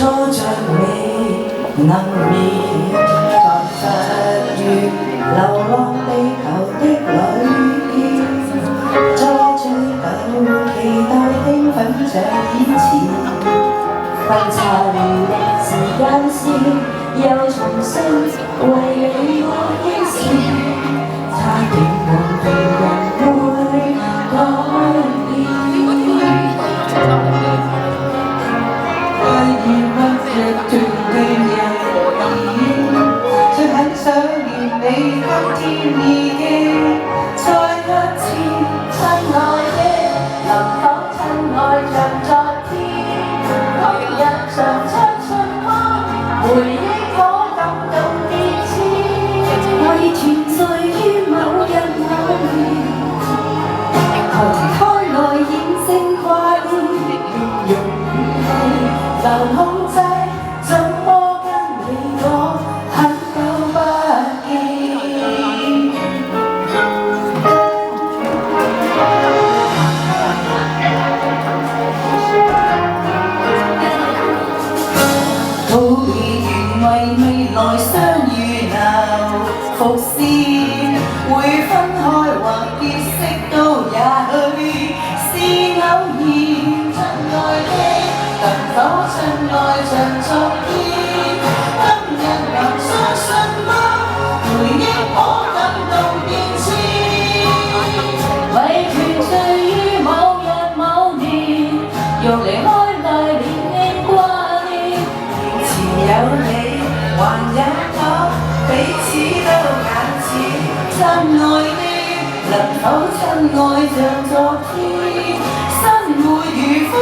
坐着你能眠，在十月流浪地球的裏，在最舊期待興奮像以前，分岔了的時間線，又重新為你我牽線，差點忘掉人會改變。亦斷斷人意，最很想念你，今天已經再一次。親愛的，能否親愛像昨天？今日常相信嗎？回憶可感動變遷，為團聚於某日某年，紅開來現正掛念，形容語氣能控制。為未來相遇留伏線，會分開或結識都也許是偶然。親愛的，能否親愛像昨天？今日能相信嗎？回憶可感動變遷，為團聚於某日某年，用離開來年年掛念，面前有你。還有我，彼此都眼前。親愛的，能否親愛像昨天？生活如風。